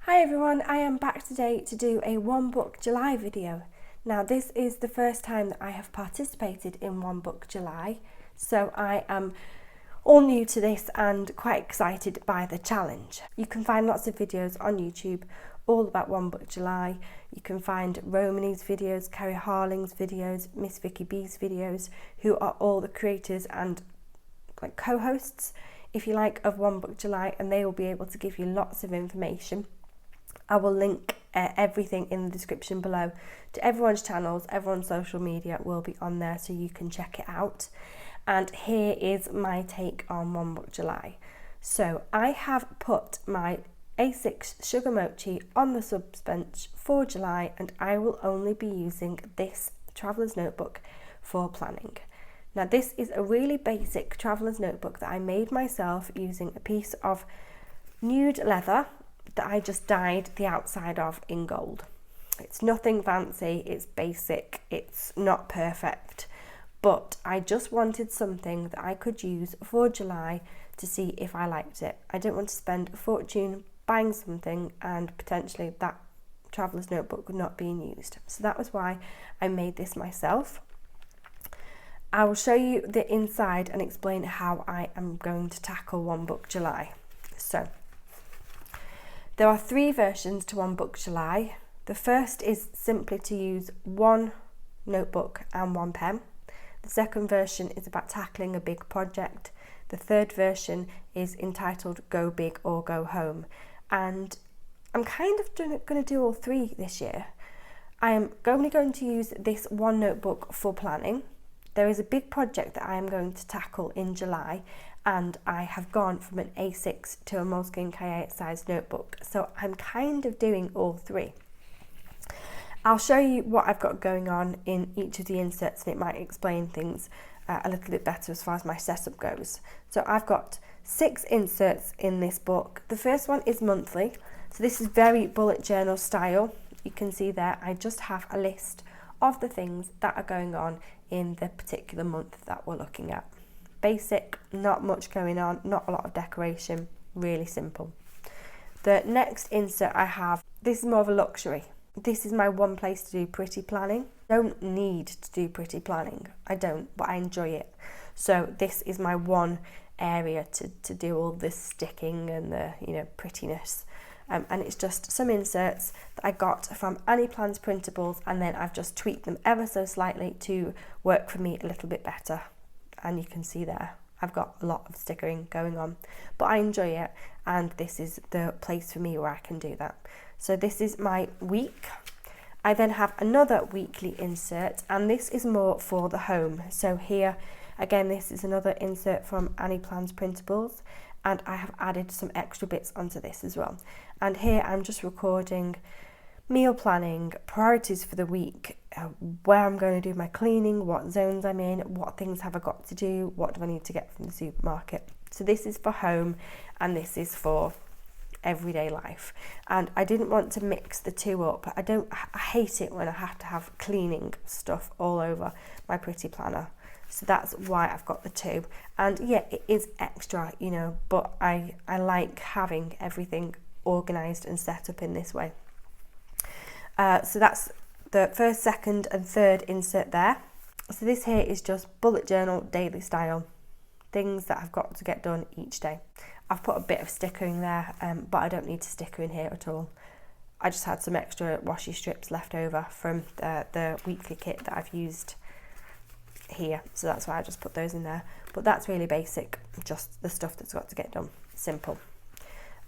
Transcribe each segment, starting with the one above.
Hi everyone, I am back today to do a One Book July video. Now this is the first time that I have participated in One Book July, so I am all new to this and quite excited by the challenge. You can find lots of videos on YouTube all about One Book July. You can find Romany's videos, Kerry Harling's videos, Miss Vicky B's videos, who are all the creators and co-hosts, if you like, of One Book July, and they will be able to give you lots of information. I will link everything in the description below to everyone's channels. Everyone's social media will be on there so you can check it out. And here is my take on One Book July. So I have put my A6 Sugar Mochi on the subs bench for July, and I will only be using this traveller's notebook for planning. Now this is a really basic traveller's notebook that I made myself using a piece of nude leather that I just dyed the outside of in gold. It's nothing fancy, it's basic, it's not perfect, but I just wanted something that I could use for July to see if I liked it. I don't want to spend a fortune buying something and potentially that traveller's notebook not being used. So that was why I made this myself. I will show you the inside and explain how I am going to tackle One Book July. So there are 3 versions to One Book July. The first is simply to use one notebook and one pen. The second version is about tackling a big project. The third version is entitled Go Big or Go Home. And I'm kind of going to do all 3 this year. I am only going to use this one notebook for planning. There is a big project that I am going to tackle in July, and I have gone from an A6 to a Moleskine K8 size notebook, so I'm kind of doing all 3. I'll show you what I've got going on in each of the inserts, and it might explain things a little bit better as far as my setup goes. So I've got 6 inserts in this book. The first one is monthly, so this is very bullet journal style. You can see there I just have a list of the things that are going on in the particular month that we're looking at. Basic, not much going on, not a lot of decoration, really simple. The next insert I have, this is more of a luxury. This is my one place to do pretty planning. I don't need to do pretty planning, I don't, but I enjoy it. So this is my one area to do all this sticking and the prettiness. And it's just some inserts that I got from Annie Plans Printables, and then I've just tweaked them ever so slightly to work for me a little bit better. And you can see there I've got a lot of stickering going on, but I enjoy it, and this is the place for me where I can do that. So this is my week. I then have another weekly insert, and this is more for the home. So here again, this is another insert from Annie Plans Printables, and I have added some extra bits onto this as well. And here I'm just recording meal planning, priorities for the week, where I'm going to do my cleaning, what zones I'm in, what things have I got to do, what do I need to get from the supermarket. So this is for home and this is for everyday life. And I didn't want to mix the 2 up. I hate it when I have to have cleaning stuff all over my pretty planner. So that's why I've got the 2. And yeah, it is extra, but I like having everything organised and set up in this way. So that's the first, second and third insert there. So this here is just bullet journal daily style, things that I've got to get done each day. I've put a bit of stickering there, but I don't need to sticker in here at all. I just had some extra washi strips left over from the weekly kit that I've used here, so that's why I just put those in there. But that's really basic, just the stuff that's got to get done, simple.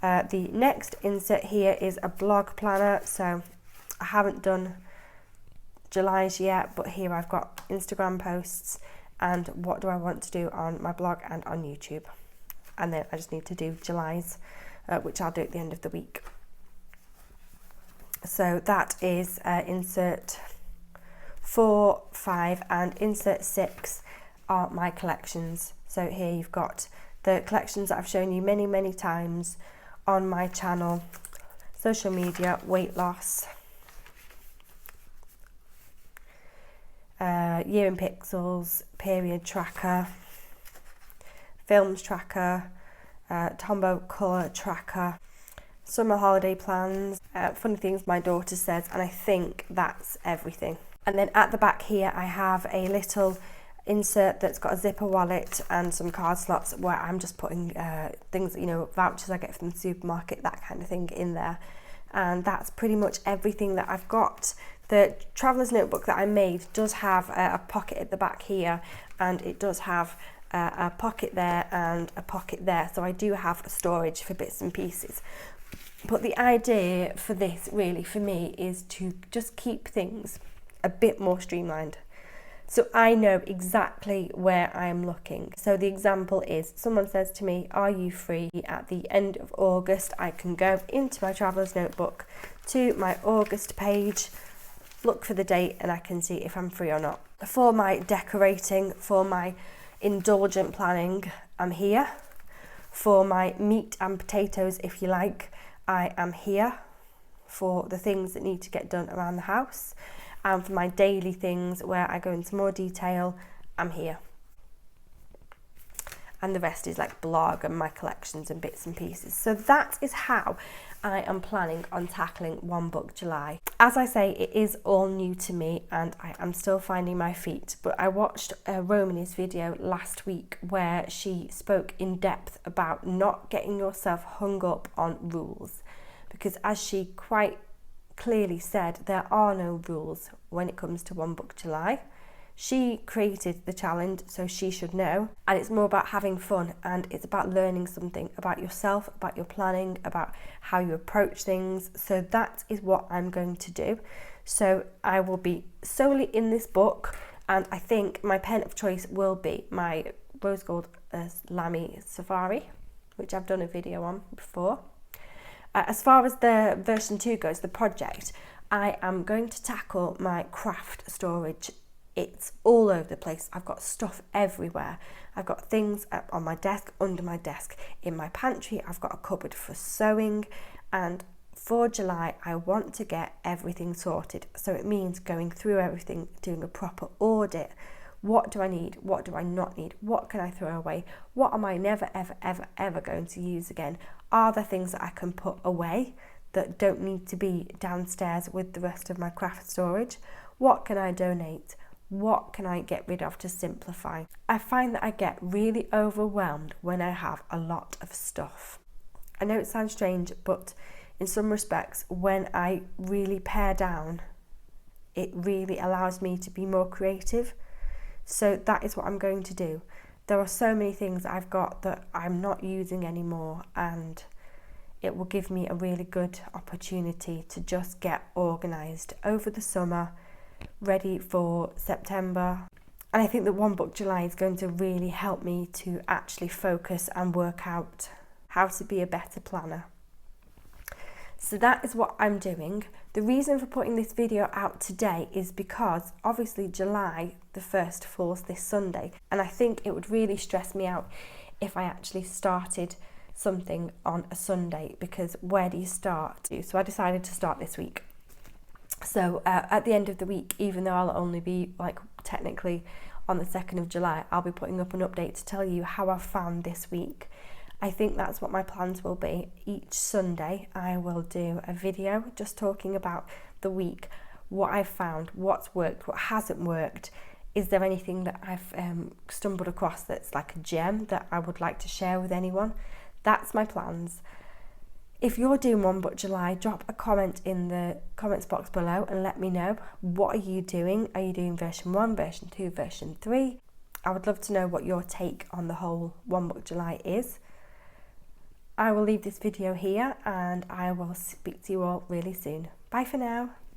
The next insert here is a blog planner. So I haven't done July's yet, but here I've got Instagram posts and what do I want to do on my blog and on YouTube. And then I just need to do July's, which I'll do at the end of the week. So that is insert 4, 5 and insert 6 are my collections. So here you've got the collections that I've shown you many times on my channel, social media, weight loss, year in pixels, period tracker, films tracker, Tombow colour tracker. summer holiday plans, funny things my daughter says, and I think that's everything. And then at the back here I have a little insert that's got a zipper wallet and some card slots where I'm just putting things, you know, vouchers I get from the supermarket, that kind of thing in there. And that's pretty much everything that I've got. The traveller's notebook that I made does have a pocket at the back here, and it does have a pocket there and a pocket there, so I do have storage for bits and pieces. But the idea for this really for me is to just keep things a bit more streamlined, so I know exactly where I'm looking. So the example is, someone says to me, are you free at the end of August? I can go into my traveller's notebook to my August page, look for the date, and I can see if I'm free or not. For my decorating, for my indulgent planning, I'm here. For my meat and potatoes, if you like, I am here. For the things that need to get done around the house, and for my daily things where I go into more detail, I'm here. And the rest is like blog and my collections and bits and pieces. So that is how I am planning on tackling One Book July. As I say, it is all new to me and I am still finding my feet, but I watched Romany's video last week where she spoke in depth about not getting yourself hung up on rules, because as she quite clearly said, there are no rules when it comes to One Book July. She created the challenge, so she should know, and it's more about having fun, and it's about learning something about yourself, about your planning, about how you approach things. So that is what I'm going to do. So I will be solely in this book, and I think my pen of choice will be my Rose Gold Lamy Safari, which I've done a video on before. As far as the version 2 goes, the project, I am going to tackle my craft storage. It's all over the place. I've got stuff everywhere. I've got things on my desk, under my desk, in my pantry. I've got a cupboard for sewing, and for July I want to get everything sorted. So it means going through everything, doing a proper audit. What do I need? What do I not need? What can I throw away? What am I never, ever, ever, ever going to use again? Are there things that I can put away that don't need to be downstairs with the rest of my craft storage? What can I donate? What can I get rid of to simplify? I find that I get really overwhelmed when I have a lot of stuff. I know it sounds strange, but in some respects, when I really pare down, it really allows me to be more creative. So that is what I'm going to do. There are so many things I've got that I'm not using anymore, and it will give me a really good opportunity to just get organised over the summer, ready for September. And I think that One Book July is going to really help me to actually focus and work out how to be a better planner. So that is what I'm doing. The reason for putting this video out today is because obviously July the 1st falls this Sunday, and I think it would really stress me out if I actually started something on a Sunday, because where do you start? So I decided to start this week. So at the end of the week, even though I'll only be like technically on the 2nd of July, I'll be putting up an update to tell you how I've found this week. I think that's what my plans will be. Each Sunday I will do a video just talking about the week, what I've found, what's worked, what hasn't worked. Is there anything that I've stumbled across that's like a gem that I would like to share with anyone? That's my plans. If you're doing One Book July, drop a comment in the comments box below and let me know. What are you doing? Are you doing version 1, version 2, version 3? I would love to know what your take on the whole One Book July is. I will leave this video here and I will speak to you all really soon. Bye for now.